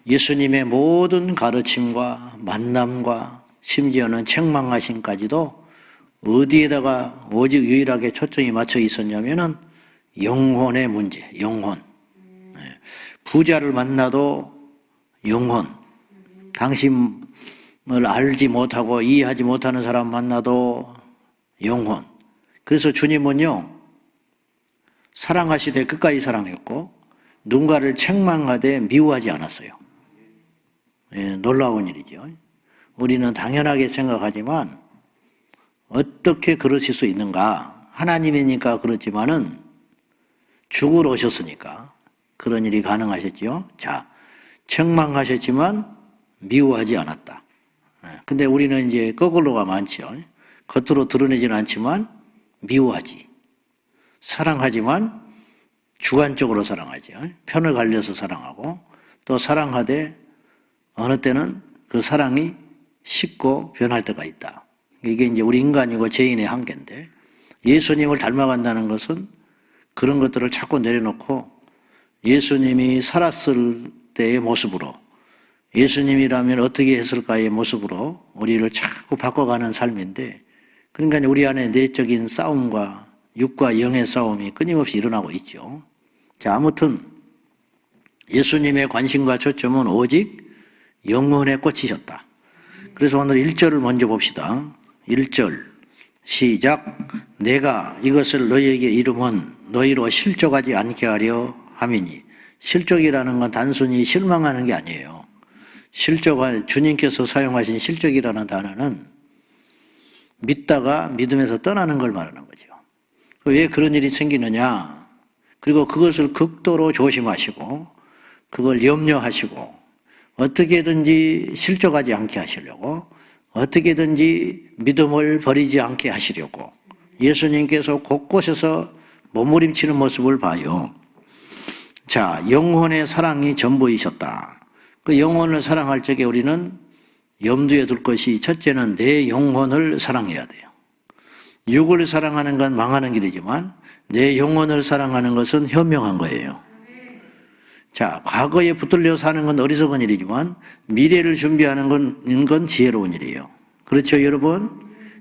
예수님의 모든 가르침과 만남과 심지어는 책망하심까지도 어디에다가 오직 유일하게 초점이 맞춰 있었냐면은 영혼의 문제, 영혼. 부자를 만나도 영혼. 당신을 알지 못하고 이해하지 못하는 사람 만나도 영혼. 그래서 주님은요, 사랑하시되 끝까지 사랑했고 누군가를 책망하되 미워하지 않았어요. 놀라운 일이죠. 우리는 당연하게 생각하지만 어떻게 그러실 수 있는가? 하나님이니까 그렇지만은 죽으러 오셨으니까 그런 일이 가능하셨죠. 자, 책망하셨지만 미워하지 않았다. 근데 우리는 이제 거꾸로가 많죠. 겉으로 드러내지는 않지만 미워하지. 사랑하지만 주관적으로 사랑하죠. 편을 갈려서 사랑하고 또 사랑하되 어느 때는 그 사랑이 식고 변할 때가 있다. 이게 이제 우리 인간이고 죄인의 한계인데 예수님을 닮아간다는 것은 그런 것들을 자꾸 내려놓고 예수님이 살았을 때의 모습으로 예수님이라면 어떻게 했을까의 모습으로 우리를 자꾸 바꿔가는 삶인데 그러니까 우리 안에 내적인 싸움과 육과 영의 싸움이 끊임없이 일어나고 있죠. 자, 아무튼 예수님의 관심과 초점은 오직 영혼에 꽂히셨다. 그래서 오늘 1절을 먼저 봅시다. 1절 시작. 내가 이것을 너희에게 이름은 너희로 실족하지 않게 하려 함이니. 실족이라는 건 단순히 실망하는 게 아니에요. 실족한 주님께서 사용하신 실족이라는 단어는 믿다가 믿음에서 떠나는 걸 말하는 거죠. 왜 그런 일이 생기느냐? 그리고 그것을 극도로 조심하시고 그걸 염려하시고 어떻게든지 실족하지 않게 하시려고 어떻게든지 믿음을 버리지 않게 하시려고 예수님께서 곳곳에서 몸부림치는 모습을 봐요. 자, 영혼의 사랑이 전부이셨다. 그 영혼을 사랑할 적에 우리는 염두에 둘 것이 첫째는 내 영혼을 사랑해야 돼요. 육을 사랑하는 건 망하는 길이지만 내 영혼을 사랑하는 것은 현명한 거예요. 자, 과거에 붙들려 사는 건 어리석은 일이지만 미래를 준비하는 건 지혜로운 일이에요. 그렇죠, 여러분?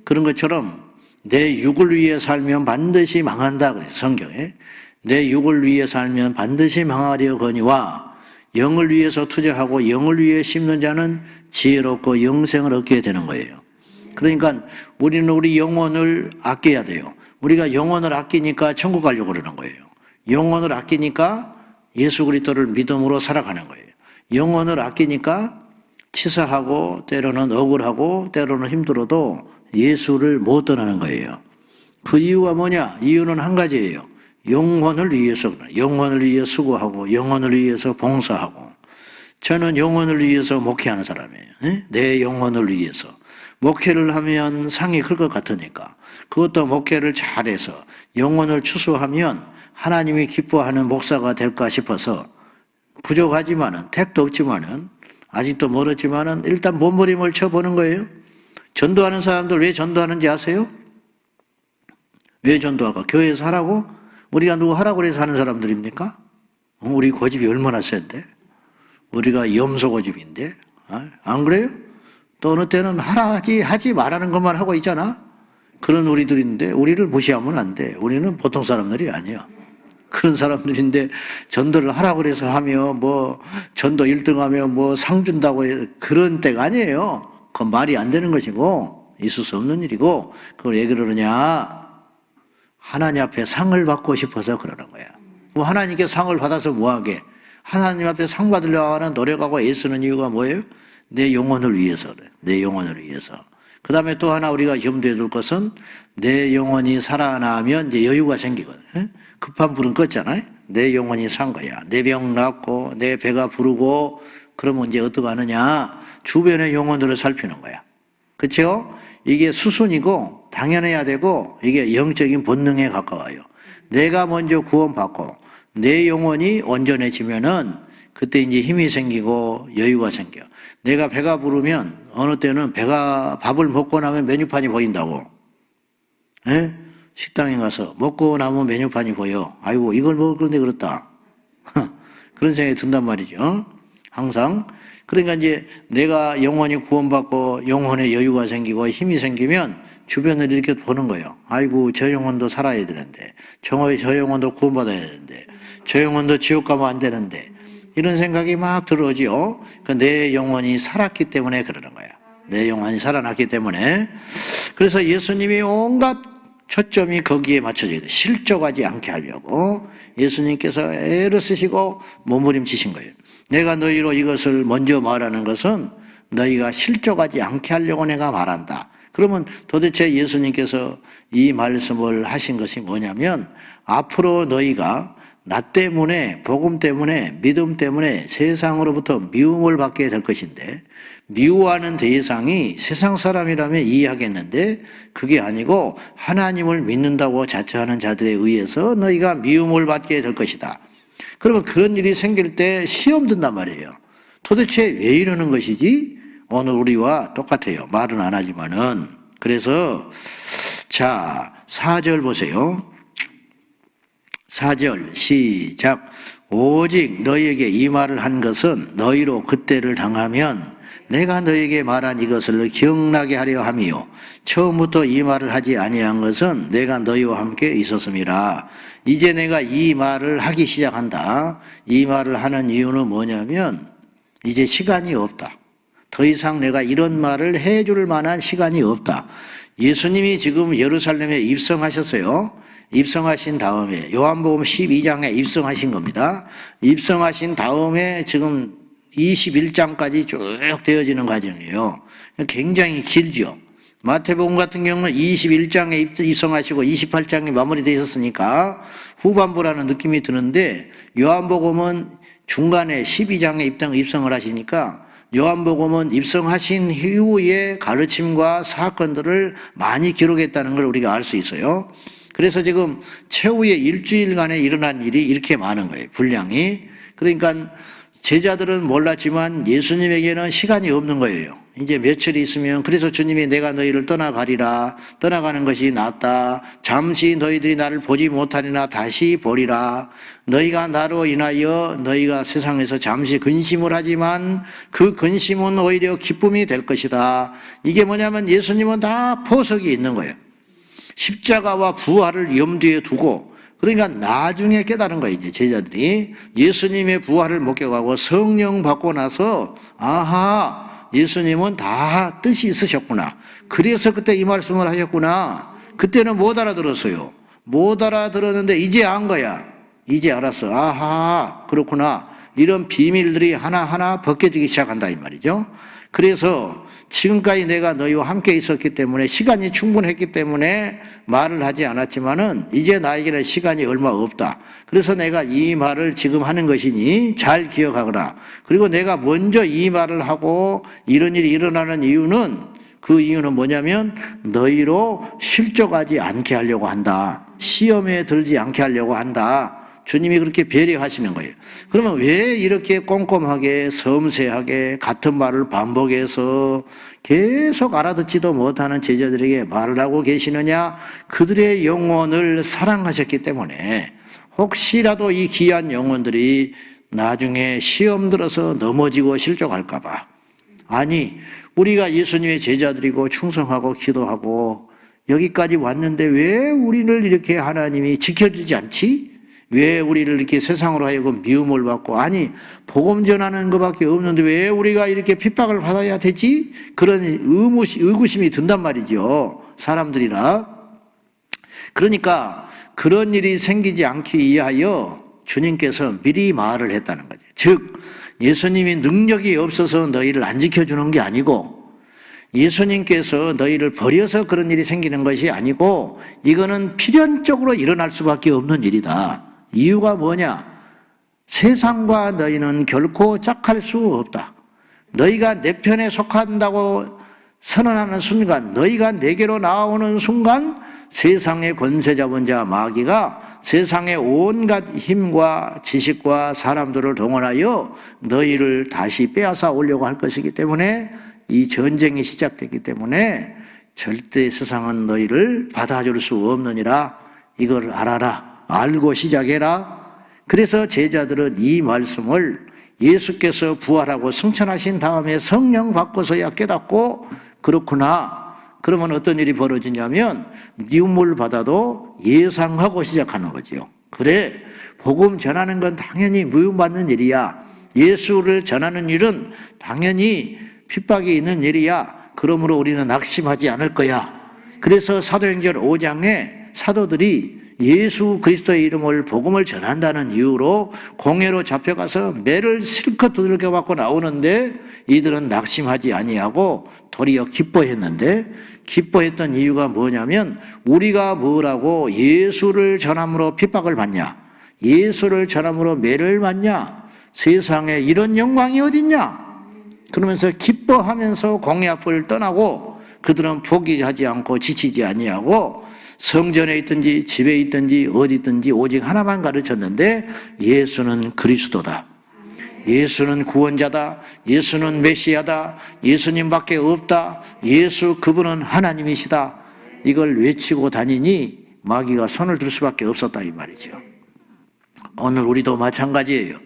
그런 것처럼 내 육을 위해 살면 반드시 망한다 그래서 성경에 내 육을 위해 살면 반드시 망하려거니와 영을 위해서 투자하고 영을 위해 심는 자는 지혜롭고 영생을 얻게 되는 거예요. 그러니까 우리는 우리 영혼을 아껴야 돼요. 우리가 영혼을 아끼니까 천국 가려고 그러는 거예요. 영혼을 아끼니까 예수 그리스도를 믿음으로 살아가는 거예요. 영혼을 아끼니까 치사하고 때로는 억울하고 때로는 힘들어도 예수를 못 떠나는 거예요. 그 이유가 뭐냐? 이유는 한 가지예요. 영혼을 위해서, 영혼을 위해 수고하고 영혼을 위해서 봉사하고 저는 영혼을 위해서 목회하는 사람이에요. 내 영혼을 위해서. 목회를 하면 상이 클 것 같으니까 그것도 목회를 잘해서 영혼을 추수하면 하나님이 기뻐하는 목사가 될까 싶어서 부족하지만은 택도 없지만은 아직도 멀었지만은 일단 몸부림을 쳐보는 거예요. 전도하는 사람들 왜 전도하는지 아세요? 왜 전도할까? 교회에서 하라고? 우리가 누구 하라고 해서 하는 사람들입니까? 우리 고집이 얼마나 센데? 우리가 염소 고집인데? 안 그래요? 또 어느 때는 하지 말라는 것만 하고 있잖아? 그런 우리들인데 우리를 무시하면 안 돼. 우리는 보통 사람들이 아니야. 그런 사람들인데 전도를 하라고 그래서 하며 뭐 전도 1등하면 뭐 상 준다고 그런 때가 아니에요. 그건 말이 안 되는 것이고 있을 수 없는 일이고 그걸 왜 그러느냐? 하나님 앞에 상을 받고 싶어서 그러는 거야. 뭐 하나님께 상을 받아서 뭐하게? 하나님 앞에 상 받으려고 하는 노력하고 애쓰는 이유가 뭐예요? 내 영혼을 위해서 그래. 내 영혼을 위해서. 그 다음에 또 하나 우리가 염두에 둘 것은 내 영혼이 살아나면 이제 여유가 생기거든. 급한 불은 껐잖아요. 내 영혼이 산 거야. 내 병 낫고 내 배가 부르고 그러면 이제 어떻게 하느냐? 주변의 영혼들을 살피는 거야. 그렇죠? 이게 수순이고 당연해야 되고 이게 영적인 본능에 가까워요. 내가 먼저 구원받고 내 영혼이 온전해지면은 그때 이제 힘이 생기고 여유가 생겨. 내가 배가 부르면 어느 때는 밥을 먹고 나면 메뉴판이 보인다고. 에? 식당에 가서 먹고 나면 메뉴판이 보여. 아이고 이걸 먹을 건데 그렇다. 그런 생각이 든단 말이죠. 항상. 그러니까 이제 내가 영원히 구원받고 영혼의 여유가 생기고 힘이 생기면 주변을 이렇게 보는 거예요. 아이고, 저 영혼도 살아야 되는데, 저 영혼도 구원받아야 되는데, 저 영혼도 지옥 가면 안 되는데, 이런 생각이 막 들어오죠. 내 영혼이 살았기 때문에 그러는 거야. 내 영혼이 살아났기 때문에. 그래서 예수님이 온갖 초점이 거기에 맞춰져야 돼. 실족하지 않게 하려고 예수님께서 애를 쓰시고 몸부림치신 거예요. 내가 너희로 이것을 먼저 말하는 것은 너희가 실족하지 않게 하려고 내가 말한다. 그러면 도대체 예수님께서 이 말씀을 하신 것이 뭐냐면, 앞으로 너희가 나 때문에, 복음 때문에, 믿음 때문에 세상으로부터 미움을 받게 될 것인데, 미워하는 대상이 세상 사람이라면 이해하겠는데 그게 아니고 하나님을 믿는다고 자처하는 자들에 의해서 너희가 미움을 받게 될 것이다. 그러면 그런 일이 생길 때 시험 든단 말이에요. 도대체 왜 이러는 것이지? 오늘 우리와 똑같아요. 말은 안 하지만은. 그래서 자, 4절 보세요. 4절 시작. 오직 너희에게 이 말을 한 것은 너희로 그때를 당하면 내가 너희에게 말한 이것을 기억나게 하려 함이요, 처음부터 이 말을 하지 아니한 것은 내가 너희와 함께 있었음이라. 이제 내가 이 말을 하기 시작한다. 이 말을 하는 이유는 뭐냐면 이제 시간이 없다. 더 이상 내가 이런 말을 해줄 만한 시간이 없다. 예수님이 지금 예루살렘에 입성하셨어요. 입성하신 다음에 요한복음 12장에 입성하신 겁니다. 입성하신 다음에 지금 21장까지 쭉 되어지는 과정이에요. 굉장히 길죠. 마태복음 같은 경우는 21장에 입성하시고 28장이 마무리되어 있었으니까 후반부라는 느낌이 드는데, 요한복음은 중간에 12장에 입성을 하시니까 요한복음은 입성하신 이후의 가르침과 사건들을 많이 기록했다는 걸 우리가 알 수 있어요. 그래서 지금 최후의 일주일간에 일어난 일이 이렇게 많은 거예요, 분량이. 그러니까 제자들은 몰랐지만 예수님에게는 시간이 없는 거예요. 이제 며칠이 있으면, 그래서 주님이 내가 너희를 떠나가리라, 떠나가는 것이 낫다, 잠시 너희들이 나를 보지 못하리나 다시 보리라, 너희가 나로 인하여 너희가 세상에서 잠시 근심을 하지만 그 근심은 오히려 기쁨이 될 것이다. 이게 뭐냐면 예수님은 다 포석이 있는 거예요. 십자가와 부활을 염두에 두고, 그러니까 나중에 깨달은 거예요. 이제 제자들이 예수님의 부활을 목격하고 성령 받고 나서, 아하, 예수님은 다 뜻이 있으셨구나, 그래서 그때 이 말씀을 하셨구나. 그때는 못 알아들었어요. 못 알아들었는데 이제 안 거야. 이제 알았어. 아하, 그렇구나. 이런 비밀들이 하나하나 벗겨지기 시작한다 이 말이죠. 그래서 지금까지 내가 너희와 함께 있었기 때문에, 시간이 충분했기 때문에 말을 하지 않았지만은 이제 나에게는 시간이 얼마 없다. 그래서 내가 이 말을 지금 하는 것이니 잘 기억하거라. 그리고 내가 먼저 이 말을 하고 이런 일이 일어나는 이유는, 그 이유는 뭐냐면 너희로 실족하지 않게 하려고 한다. 시험에 들지 않게 하려고 한다. 주님이 그렇게 배려하시는 거예요. 그러면 왜 이렇게 꼼꼼하게 섬세하게 같은 말을 반복해서 계속 알아듣지도 못하는 제자들에게 말을 하고 계시느냐? 그들의 영혼을 사랑하셨기 때문에, 혹시라도 이 귀한 영혼들이 나중에 시험 들어서 넘어지고 실족할까 봐. 아니, 우리가 예수님의 제자들이고 충성하고 기도하고 여기까지 왔는데 왜 우리를 이렇게 하나님이 지켜주지 않지? 왜 우리를 이렇게 세상으로 하여금 미움을 받고, 아니 복음 전하는 것밖에 없는데 왜 우리가 이렇게 핍박을 받아야 되지? 그런 의구심이 든단 말이죠, 사람들이라. 그러니까 그런 일이 생기지 않기 위하여 주님께서 미리 말을 했다는 거죠. 즉 예수님이 능력이 없어서 너희를 안 지켜주는 게 아니고, 예수님께서 너희를 버려서 그런 일이 생기는 것이 아니고, 이거는 필연적으로 일어날 수밖에 없는 일이다. 이유가 뭐냐? 세상과 너희는 결코 짝할 수 없다. 너희가 내 편에 속한다고 선언하는 순간, 너희가 내게로 나오는 순간 세상의 권세 잡은 자 마귀가 세상의 온갖 힘과 지식과 사람들을 동원하여 너희를 다시 빼앗아 오려고 할 것이기 때문에, 이 전쟁이 시작됐기 때문에 절대 세상은 너희를 받아줄 수 없느니라. 이걸 알아라. 알고 시작해라. 그래서 제자들은 이 말씀을 예수께서 부활하고 승천하신 다음에 성령 받고서야 깨닫고, 그렇구나. 그러면 어떤 일이 벌어지냐면 미움을 받아도 예상하고 시작하는 거지요. 그래, 복음 전하는 건 당연히 미움받는 일이야. 예수를 전하는 일은 당연히 핍박이 있는 일이야. 그러므로 우리는 낙심하지 않을 거야. 그래서 사도행전 5장에 사도들이 예수 그리스도의 이름을 복음을 전한다는 이유로 공회로 잡혀가서 매를 실컷 두들겨 맞고 나오는데 이들은 낙심하지 아니하고 도리어 기뻐했는데, 기뻐했던 이유가 뭐냐면 우리가 뭐라고 예수를 전함으로 핍박을 받냐, 예수를 전함으로 매를 맞냐, 세상에 이런 영광이 어딨냐, 그러면서 기뻐하면서 공회 앞을 떠나고 그들은 포기하지 않고 지치지 아니하고 성전에 있든지 집에 있든지 어디 있든지 오직 하나만 가르쳤는데 예수는 그리스도다, 예수는 구원자다, 예수는 메시아다, 예수님밖에 없다, 예수 그분은 하나님이시다, 이걸 외치고 다니니 마귀가 손을 들 수밖에 없었다 이 말이죠. 오늘 우리도 마찬가지예요.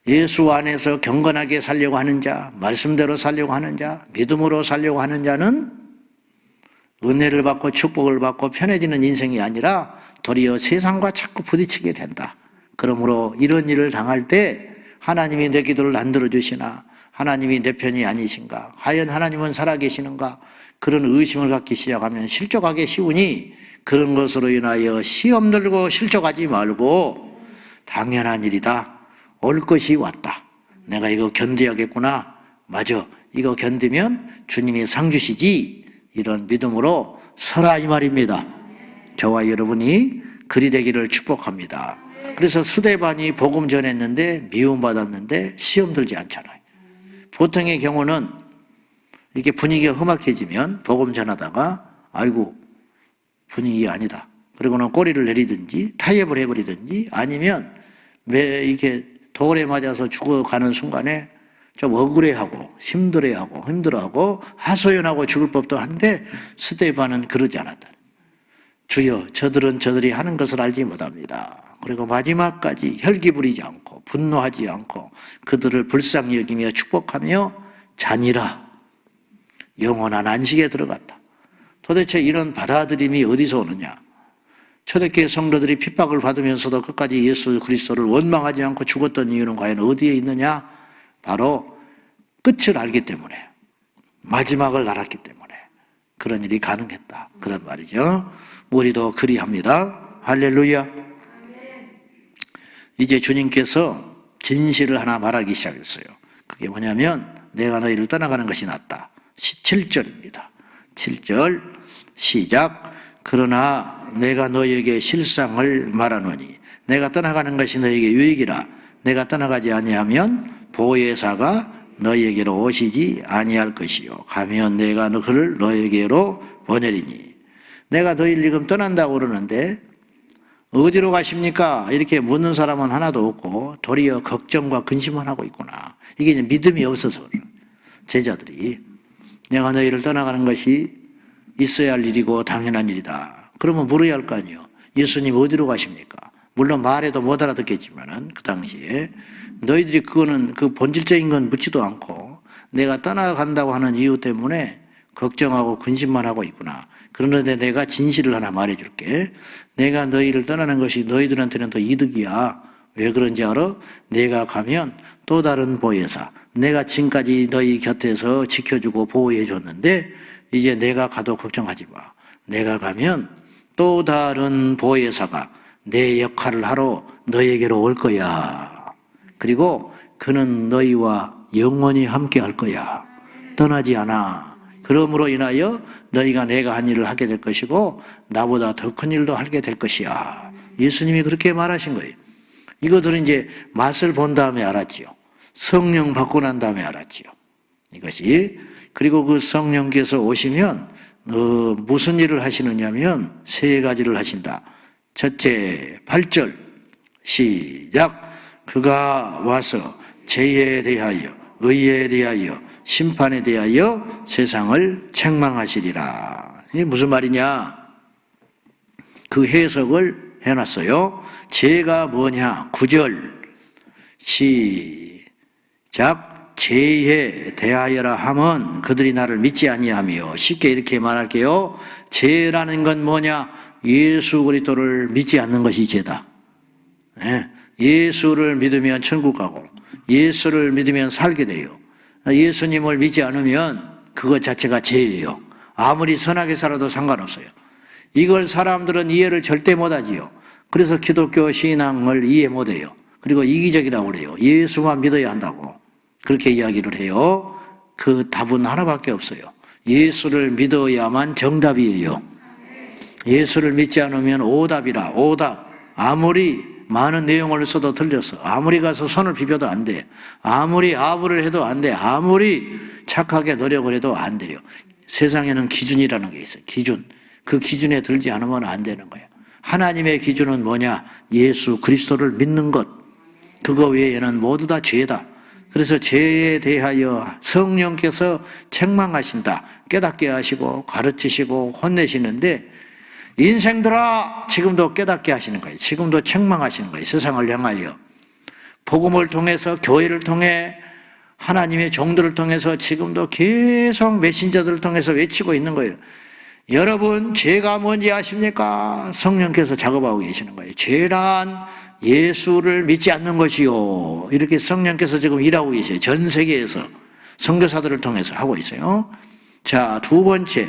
예수 안에서 경건하게 살려고 하는 자, 말씀대로 살려고 하는 자, 믿음으로 살려고 하는 자는 은혜를 받고 축복을 받고 편해지는 인생이 아니라 도리어 세상과 자꾸 부딪히게 된다. 그러므로 이런 일을 당할 때 하나님이 내 기도를 안 들어주시나, 하나님이 내 편이 아니신가, 과연 하나님은 살아계시는가, 그런 의심을 갖기 시작하면 실족하기 쉬우니 그런 것으로 인하여 시험 들고 실족하지 말고 당연한 일이다, 올 것이 왔다, 내가 이거 견뎌야겠구나, 맞아, 이거 견디면 주님이 상 주시지, 이런 믿음으로 서라 이 말입니다. 저와 여러분이 그리 되기를 축복합니다. 그래서 스데반이 복음 전했는데 미움받았는데 시험 들지 않잖아요. 보통의 경우는 이렇게 분위기가 험악해지면 복음 전하다가 아이고 분위기가 아니다, 그러고는 꼬리를 내리든지 타협을 해버리든지 아니면 이렇게 돌에 맞아서 죽어가는 순간에 좀 억울해하고 힘들어하고 하소연하고 죽을 법도 한데 스데반은 그러지 않았다. 주여, 저들이 하는 것을 알지 못합니다. 그리고 마지막까지 혈기 부리지 않고 분노하지 않고 그들을 불쌍히 여기며 축복하며 자니라 영원한 안식에 들어갔다. 도대체 이런 받아들임이 어디서 오느냐? 초대교회 성도들이 핍박을 받으면서도 끝까지 예수 그리스도를 원망하지 않고 죽었던 이유는 과연 어디에 있느냐? 바로 끝을 알기 때문에, 마지막을 알았기 때문에 그런 일이 가능했다, 그런 말이죠. 우리도 그리합니다. 할렐루야. 이제 주님께서 진실을 하나 말하기 시작했어요. 그게 뭐냐면 내가 너희를 떠나가는 것이 낫다. 7절입니다. 7절 시작. 그러나 내가 너희에게 실상을 말하노니 내가 떠나가는 것이 너희에게 유익이라. 내가 떠나가지 아니하면 보혜사가 너희에게로 오시지 아니할 것이요 가면 내가 그를 너희에게로 보내리니. 내가 너희를 지금 떠난다고 그러는데 어디로 가십니까? 이렇게 묻는 사람은 하나도 없고 도리어 걱정과 근심만 하고 있구나. 이게 이제 믿음이 없어서 그래요. 제자들이 내가 너희를 떠나가는 것이 있어야 할 일이고 당연한 일이다. 그러면 물어야 할 거 아니에요. 예수님 어디로 가십니까? 물론 말해도 못 알아듣겠지만은 그 당시에 너희들이 그거는 그 본질적인 건 묻지도 않고 내가 떠나간다고 하는 이유 때문에 걱정하고 근심만 하고 있구나. 그런데 내가 진실을 하나 말해줄게. 내가 너희를 떠나는 것이 너희들한테는 더 이득이야. 왜 그런지 알아? 내가 가면 또 다른 보혜사, 내가 지금까지 너희 곁에서 지켜주고 보호해 줬는데 이제 내가 가도 걱정하지 마. 내가 가면 또 다른 보혜사가 내 역할을 하러 너희에게로 올 거야. 그리고 그는 너희와 영원히 함께 할 거야. 떠나지 않아. 그러므로 인하여 너희가 내가 한 일을 하게 될 것이고 나보다 더 큰 일도 하게 될 것이야. 예수님이 그렇게 말하신 거예요. 이것들은 이제 맛을 본 다음에 알았지요. 성령 받고 난 다음에 알았지요. 이것이. 그리고 그 성령께서 오시면 무슨 일을 하시느냐면 세 가지를 하신다. 첫째, 8절 시작. 그가 와서 죄에 대하여 의에 대하여 심판에 대하여 세상을 책망하시리라. 이게 무슨 말이냐? 그 해석을 해놨어요. 죄가 뭐냐? 9절 시작. 죄에 대하여라 함은 그들이 나를 믿지 아니하며. 쉽게 이렇게 말할게요. 죄라는 건 뭐냐? 예수 그리스도를 믿지 않는 것이 죄다. 예수를 믿으면 천국 가고 예수를 믿으면 살게 돼요. 예수님을 믿지 않으면 그것 자체가 죄예요. 아무리 선하게 살아도 상관없어요. 이걸 사람들은 이해를 절대 못하지요. 그래서 기독교 신앙을 이해 못해요. 그리고 이기적이라고 그래요. 예수만 믿어야 한다고 그렇게 이야기를 해요. 그 답은 하나밖에 없어요. 예수를 믿어야만 정답이에요. 예수를 믿지 않으면 오답이라. 오답. 아무리 많은 내용을 써도 틀렸어. 아무리 가서 손을 비벼도 안 돼. 아무리 아부를 해도 안 돼. 아무리 착하게 노력을 해도 안 돼요. 세상에는 기준이라는 게 있어요. 기준. 그 기준에 들지 않으면 안 되는 거예요. 하나님의 기준은 뭐냐? 예수 그리스도를 믿는 것. 그거 외에는 모두 다 죄다. 그래서 죄에 대하여 성령께서 책망하신다. 깨닫게 하시고 가르치시고 혼내시는데 인생들아 지금도 깨닫게 하시는 거예요. 지금도 책망하시는 거예요. 세상을 향하여. 복음을 통해서 교회를 통해 하나님의 종들을 통해서 지금도 계속 메신저들을 통해서 외치고 있는 거예요. 여러분 죄가 뭔지 아십니까? 성령께서 작업하고 계시는 거예요. 죄란 예수를 믿지 않는 것이요. 이렇게 성령께서 지금 일하고 계세요. 전 세계에서 선교사들을 통해서 하고 있어요. 자, 두 번째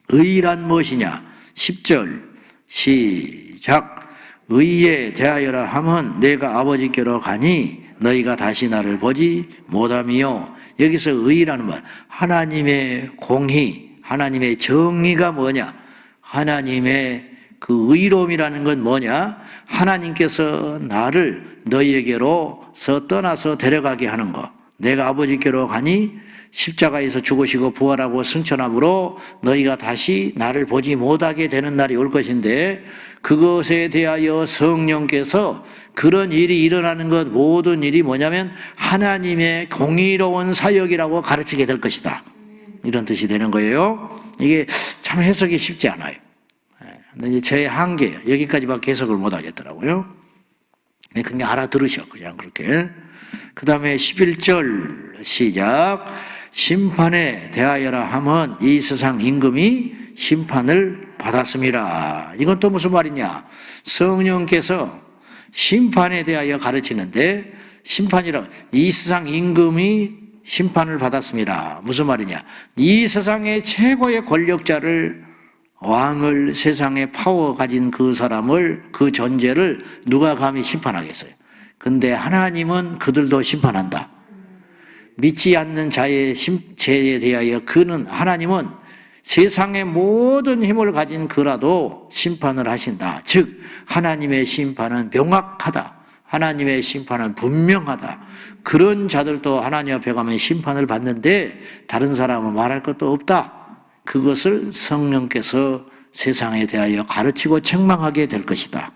의란 무엇이냐? 10절 시작. 의에 대하여라 함은 내가 아버지께로 가니 너희가 다시 나를 보지 못하며. 여기서 의라는 말, 하나님의 공의, 하나님의 정의가 뭐냐? 하나님의 그 의로움이라는 건 뭐냐? 하나님께서 나를 너희에게로서 떠나서 데려가게 하는 거. 내가 아버지께로 가니 십자가에서 죽으시고 부활하고 승천함으로 너희가 다시 나를 보지 못하게 되는 날이 올 것인데, 그것에 대하여 성령께서 그런 일이 일어나는 것, 모든 일이 뭐냐면 하나님의 공의로운 사역이라고 가르치게 될 것이다. 이런 뜻이 되는 거예요. 이게 참 해석이 쉽지 않아요. 근데 이제 제 한계, 여기까지밖에 해석을 못 하겠더라고요. 그냥 알아들으셔, 그냥 그렇게. 그 다음에 11절 시작. 심판에 대하여라 함은 이 세상 임금이 심판을 받았음이라. 이건 또 무슨 말이냐? 성령께서 심판에 대하여 가르치는데, 심판이라, 이 세상 임금이 심판을 받았습니다. 무슨 말이냐? 이 세상의 최고의 권력자를, 왕을, 세상의 파워 가진 그 사람을, 그 존재를 누가 감히 심판하겠어요? 근데 하나님은 그들도 심판한다. 믿지 않는 자의 죄에 대하여 하나님은 세상의 모든 힘을 가진 그라도 심판을 하신다. 즉 하나님의 심판은 명확하다. 하나님의 심판은 분명하다. 그런 자들도 하나님 앞에 가면 심판을 받는데 다른 사람은 말할 것도 없다. 그것을 성령께서 세상에 대하여 가르치고 책망하게 될 것이다.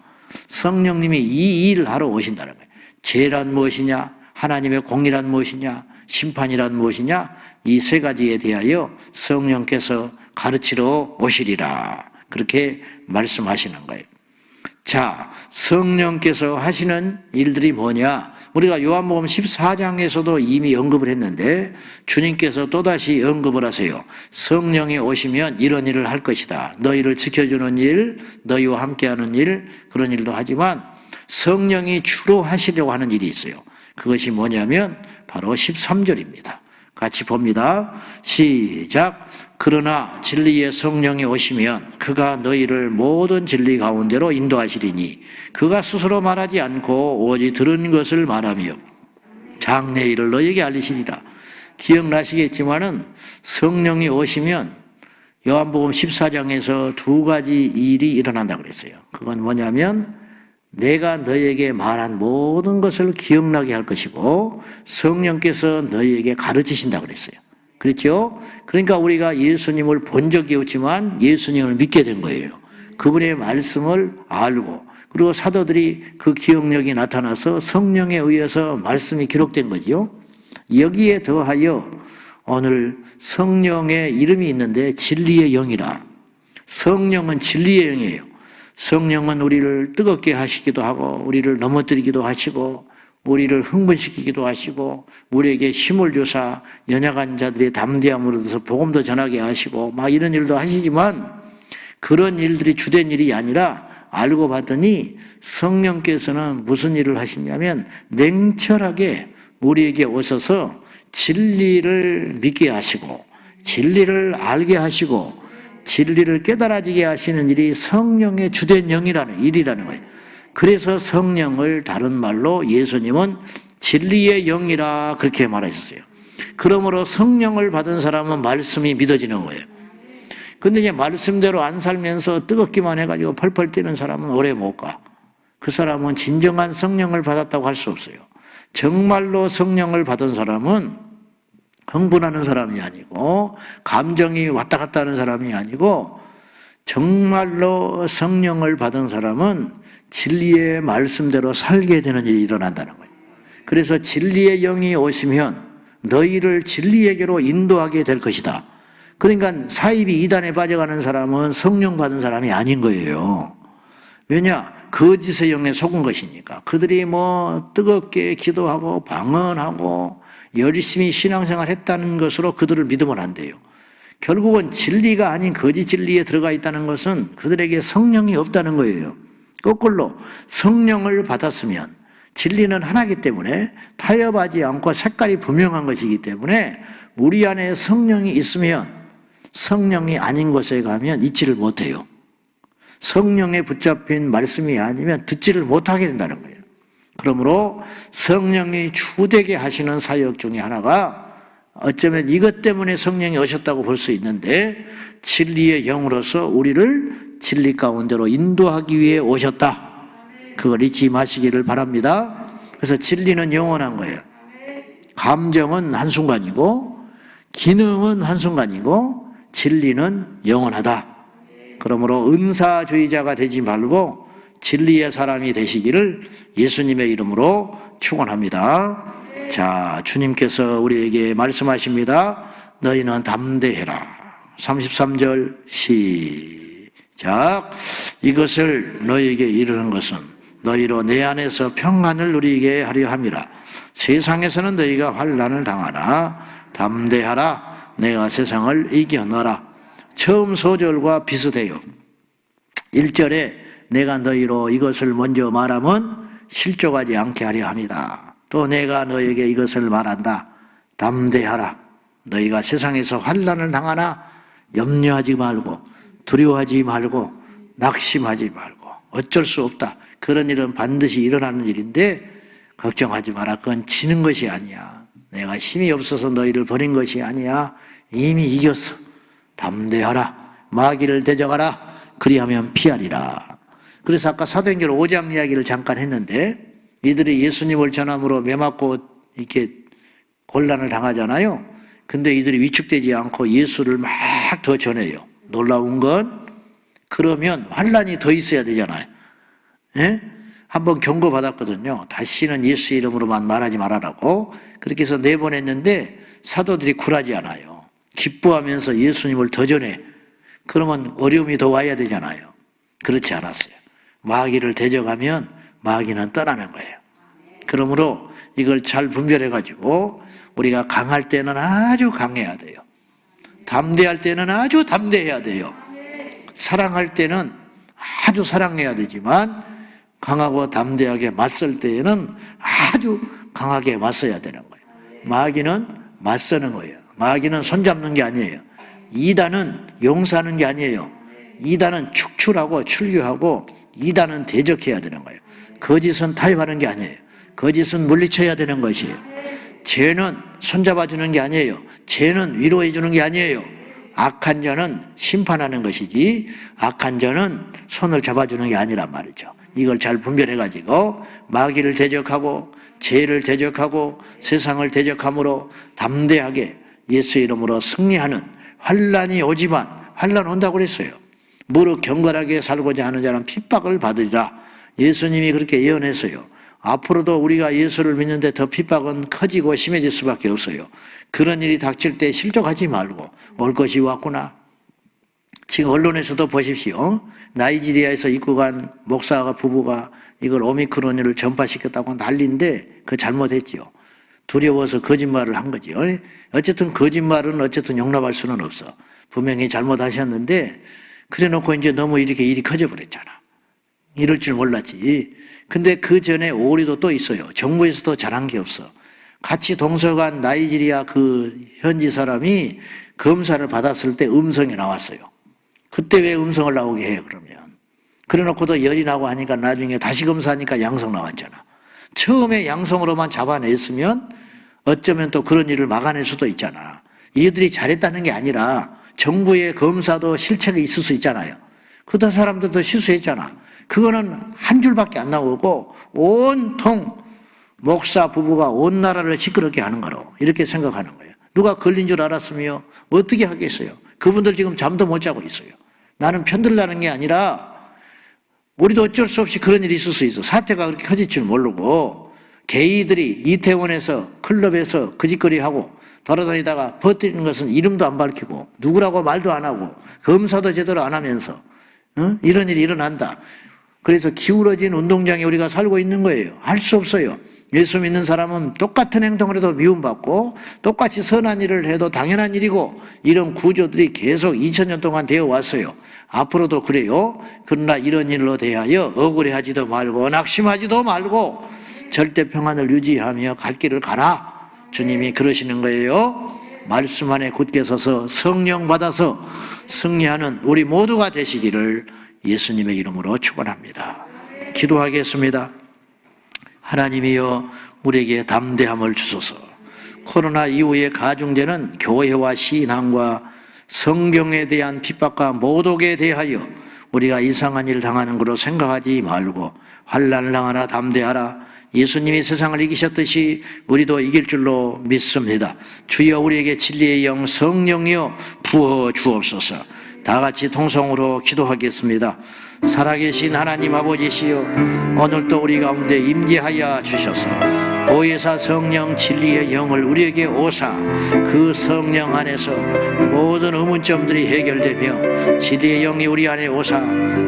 성령님이 이 일을 하러 오신다는 거예요. 죄란 무엇이냐? 하나님의 공의란 무엇이냐? 심판이란 무엇이냐? 이 세 가지에 대하여 성령께서 가르치러 오시리라. 그렇게 말씀하시는 거예요. 자, 성령께서 하시는 일들이 뭐냐? 우리가 요한복음 14장에서도 이미 언급을 했는데 주님께서 또다시 언급을 하세요. 성령이 오시면 이런 일을 할 것이다. 너희를 지켜주는 일, 너희와 함께하는 일, 그런 일도 하지만 성령이 주로 하시려고 하는 일이 있어요. 그것이 뭐냐면 바로 13절입니다. 같이 봅니다. 시작. 그러나 진리의 성령이 오시면 그가 너희를 모든 진리 가운데로 인도하시리니 그가 스스로 말하지 않고 오직 들은 것을 말하며 장래 일을 너희에게 알리시리라. 기억나시겠지만은 성령이 오시면 요한복음 14장에서 두 가지 일이 일어난다고 그랬어요. 그건 뭐냐면 내가 너희에게 말한 모든 것을 기억나게 할 것이고 성령께서 너희에게 가르치신다고 그랬어요. 그렇죠? 그러니까 우리가 예수님을 본 적이 없지만 예수님을 믿게 된 거예요. 그분의 말씀을 알고, 그리고 사도들이 그 기억력이 나타나서 성령에 의해서 말씀이 기록된 거죠. 여기에 더하여 오늘 성령의 이름이 있는데 진리의 영이라. 성령은 진리의 영이에요. 성령은 우리를 뜨겁게 하시기도 하고 우리를 넘어뜨리기도 하시고 우리를 흥분시키기도 하시고 우리에게 힘을 주사 연약한 자들의 담대함으로 얻어서 복음도 전하게 하시고 막 이런 일도 하시지만 그런 일들이 주된 일이 아니라 알고 봤더니 성령께서는 무슨 일을 하시냐면 냉철하게 우리에게 오셔서 진리를 믿게 하시고 진리를 알게 하시고 진리를 깨달아지게 하시는 일이 성령의 주된 일이라는 거예요. 그래서 성령을 다른 말로 예수님은 진리의 영이라 그렇게 말하셨어요. 그러므로 성령을 받은 사람은 말씀이 믿어지는 거예요. 근데 이제 말씀대로 안 살면서 뜨겁기만 해가지고 펄펄 뛰는 사람은 오래 못 가. 그 사람은 진정한 성령을 받았다고 할 수 없어요. 정말로 성령을 받은 사람은 흥분하는 사람이 아니고 감정이 왔다 갔다 하는 사람이 아니고 정말로 성령을 받은 사람은 진리의 말씀대로 살게 되는 일이 일어난다는 거예요. 그래서 진리의 영이 오시면 너희를 진리에게로 인도하게 될 것이다. 그러니까 사입이 이단에 빠져가는 사람은 성령 받은 사람이 아닌 거예요. 왜냐? 거짓의 영에 속은 것이니까. 그들이 뭐 뜨겁게 기도하고 방언하고 열심히 신앙생활 했다는 것으로 그들을 믿으면 안 돼요. 결국은 진리가 아닌 거짓 진리에 들어가 있다는 것은 그들에게 성령이 없다는 거예요. 거꾸로 성령을 받았으면 진리는 하나이기 때문에 타협하지 않고 색깔이 분명한 것이기 때문에 우리 안에 성령이 있으면 성령이 아닌 곳에 가면 잊지를 못해요. 성령에 붙잡힌 말씀이 아니면 듣지를 못하게 된다는 거예요. 그러므로 성령이 주되게 하시는 사역 중에 하나가 어쩌면 이것 때문에 성령이 오셨다고 볼 수 있는데 진리의 영으로서 우리를 진리 가운데로 인도하기 위해 오셨다. 그걸 잊지 마시기를 바랍니다. 그래서 진리는 영원한 거예요. 감정은 한순간이고 기능은 한순간이고 진리는 영원하다. 그러므로 은사주의자가 되지 말고 진리의 사람이 되시기를 예수님의 이름으로 축원합니다. 자, 주님께서 우리에게 말씀하십니다. 너희는 담대해라. 33절 시작. 이것을 너희에게 이르는 것은 너희로 내 안에서 평안을 누리게 하려 함이라. 세상에서는 너희가 환난을 당하나 담대하라. 내가 세상을 이겨너라. 처음 소절과 비슷해요. 1절에 내가 너희로 이것을 먼저 말하면 실족하지 않게 하려 합니다. 또 내가 너에게 이것을 말한다. 담대하라. 너희가 세상에서 환난을 당하나 염려하지 말고 두려워하지 말고 낙심하지 말고 어쩔 수 없다. 그런 일은 반드시 일어나는 일인데 걱정하지 마라. 그건 지는 것이 아니야. 내가 힘이 없어서 너희를 버린 것이 아니야. 이미 이겼어. 담대하라. 마귀를 대적하라. 그리하면 피하리라. 그래서 아까 사도행전 5장 이야기를 잠깐 했는데 이들이 예수님을 전함으로 매맞고 이렇게 곤란을 당하잖아요. 근데 이들이 위축되지 않고 예수를 막 더 전해요. 놀라운 건 그러면 환란이 더 있어야 되잖아요. 예? 한번 경고받았거든요. 다시는 예수 이름으로만 말하지 말아라고. 그렇게 해서 4번 했는데 사도들이 굴하지 않아요. 기뻐하면서 예수님을 더 전해. 그러면 어려움이 더 와야 되잖아요. 그렇지 않았어요. 마귀를 대적하면 마귀는 떠나는 거예요. 그러므로 이걸 잘 분별해가지고 우리가 강할 때는 아주 강해야 돼요. 담대할 때는 아주 담대해야 돼요. 사랑할 때는 아주 사랑해야 되지만 강하고 담대하게 맞설 때에는 아주 강하게 맞서야 되는 거예요. 마귀는 맞서는 거예요. 마귀는 손잡는 게 아니에요. 이단은 용서하는 게 아니에요. 이단은 축출하고 출교하고 이단은 대적해야 되는 거예요. 거짓은 타협하는 게 아니에요. 거짓은 물리쳐야 되는 것이에요. 죄는 손잡아주는 게 아니에요. 죄는 위로해주는 게 아니에요. 악한 자는 심판하는 것이지 악한 자는 손을 잡아주는 게 아니란 말이죠. 이걸 잘 분별해가지고 마귀를 대적하고 죄를 대적하고 세상을 대적함으로 담대하게 예수 이름으로 승리하는 환난이 오지만 환난 온다고 그랬어요. 무릇 경건하게 살고자 하는 자는 핍박을 받으리라. 예수님이 그렇게 예언했어요. 앞으로도 우리가 예수를 믿는데 더 핍박은 커지고 심해질 수밖에 없어요. 그런 일이 닥칠 때 실족하지 말고 올 것이 왔구나. 지금 언론에서도 보십시오. 나이지리아에서 입국한 목사가 부부가 이걸 오미크론을 전파시켰다고 난리인데 그거 잘못했지요. 두려워서 거짓말을 한 거지. 어쨌든 거짓말은 어쨌든 용납할 수는 없어. 분명히 잘못하셨는데 그래 놓고 이제 너무 이렇게 일이 커져버렸잖아. 이럴 줄 몰랐지. 근데 그 전에 오류도 또 있어요. 정부에서도 잘한 게 없어. 같이 동서간 나이지리아 그 현지 사람이 검사를 받았을 때 음성이 나왔어요. 그때 왜 음성을 나오게 해 그러면. 그래 놓고도 열이 나고 하니까 나중에 다시 검사하니까 양성 나왔잖아. 처음에 양성으로만 잡아냈으면 어쩌면 또 그런 일을 막아낼 수도 있잖아. 이들이 잘했다는 게 아니라 정부의 검사도 실책이 있을 수 있잖아요. 그런 사람들도 실수했잖아. 그거는 한 줄밖에 안 나오고 온통 목사 부부가 온 나라를 시끄럽게 하는 거로 이렇게 생각하는 거예요. 누가 걸린 줄 알았으며 어떻게 하겠어요. 그분들 지금 잠도 못 자고 있어요. 나는 편들라는 게 아니라 우리도 어쩔 수 없이 그런 일이 있을 수 있어. 사태가 그렇게 커질 줄 모르고 게이들이 이태원에서 클럽에서 거짓거리하고 돌아다니다가 퍼뜨리는 것은 이름도 안 밝히고 누구라고 말도 안 하고 검사도 제대로 안 하면서 이런 일이 일어난다. 그래서 기울어진 운동장에 우리가 살고 있는 거예요. 할 수 없어요. 예수 믿는 사람은 똑같은 행동을 해도 미움받고 똑같이 선한 일을 해도 당연한 일이고 이런 구조들이 계속 2000년 동안 되어 왔어요. 앞으로도 그래요. 그러나 이런 일로 대하여 억울해하지도 말고 낙심하지도 말고 절대 평안을 유지하며 갈 길을 가라. 주님이 그러시는 거예요. 말씀 안에 굳게 서서 성령 받아서 승리하는 우리 모두가 되시기를 예수님의 이름으로 축원합니다. 기도하겠습니다. 하나님이여 우리에게 담대함을 주소서. 코로나 이후에 가중되는 교회와 신앙과 성경에 대한 핍박과 모독에 대하여 우리가 이상한 일 당하는 것으로 생각하지 말고 환난을 당하나 담대하라. 예수님이 세상을 이기셨듯이 우리도 이길 줄로 믿습니다. 주여 우리에게 진리의 영 성령이여 부어 주옵소서. 다 같이 통성으로 기도하겠습니다. 살아계신 하나님 아버지시여 오늘도 우리 가운데 임재하여 주셔서 보혜사 성령 진리의 영을 우리에게 오사 그 성령 안에서 모든 의문점들이 해결되며 진리의 영이 우리 안에 오사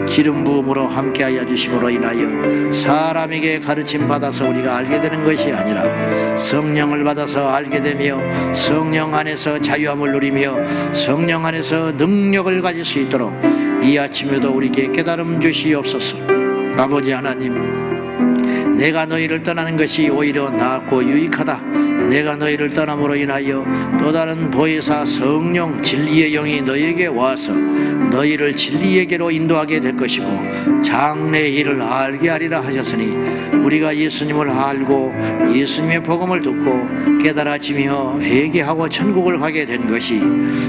기름 부음으로 함께하여 주심으로 인하여 사람에게 가르침 받아서 우리가 알게 되는 것이 아니라 성령을 받아서 알게 되며 성령 안에서 자유함을 누리며 성령 안에서 능력을 가질 수 있도록 이 아침에도 우리에게 깨달음 주시옵소서. 아버지 하나님, 내가 너희를 떠나는 것이 오히려 낫고 유익하다. 내가 너희를 떠남으로 인하여 또 다른 보혜사 성령 진리의 영이 너희에게 와서 너희를 진리에게로 인도하게 될 것이고 장래의 일을 알게 하리라 하셨으니 우리가 예수님을 알고 예수님의 복음을 듣고 깨달아지며 회개하고 천국을 가게 된 것이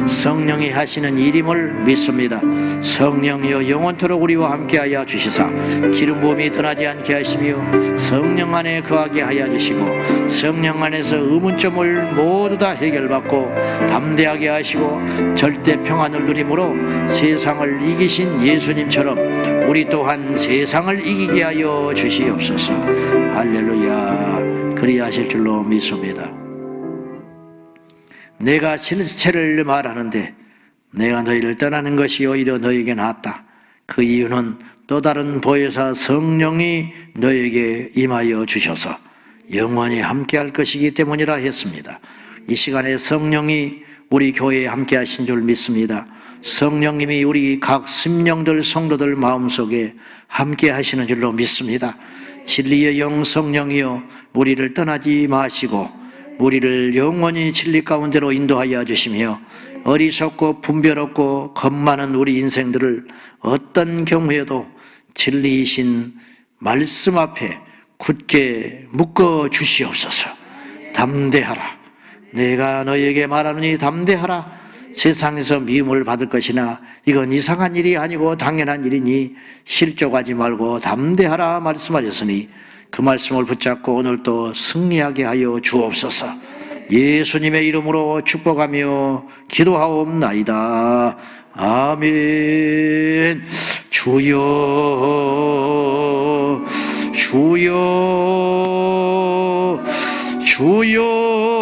성령이 하시는 일임을 믿습니다. 성령이여 영원토록 우리와 함께하여 주시사 기름 부음이 떠나지 않게 하시며 성령 안에 거하게 하여 주시고 성령 안에서 의문점을 모두 다 해결받고 담대하게 하시고 절대 평안을 누림으로 세상을 이기신 예수님처럼 우리 또한 세상을 이기게 하여 주시옵소서. 할렐루야. 그리하실 줄로 믿습니다. 내가 실체를 말하는데 내가 너희를 떠나는 것이 오히려 너희에게 낫다. 그 이유는 또 다른 보혜사 성령이 너에게 임하여 주셔서 영원히 함께할 것이기 때문이라 했습니다. 이 시간에 성령이 우리 교회에 함께하신 줄 믿습니다. 성령님이 우리 각 심령들 성도들 마음속에 함께하시는 줄로 믿습니다. 진리의 영 성령이여 우리를 떠나지 마시고 우리를 영원히 진리 가운데로 인도하여 주시며 어리석고 분별 없고 겁 많은 우리 인생들을 어떤 경우에도 진리이신 말씀 앞에 굳게 묶어 주시옵소서. 담대하라. 내가 너에게 말하노니 담대하라. 세상에서 미움을 받을 것이나 이건 이상한 일이 아니고 당연한 일이니 실족하지 말고 담대하라 말씀하셨으니 그 말씀을 붙잡고 오늘도 승리하게 하여 주옵소서. 예수님의 이름으로 축복하며 기도하옵나이다. 아멘. 주여 주여 주여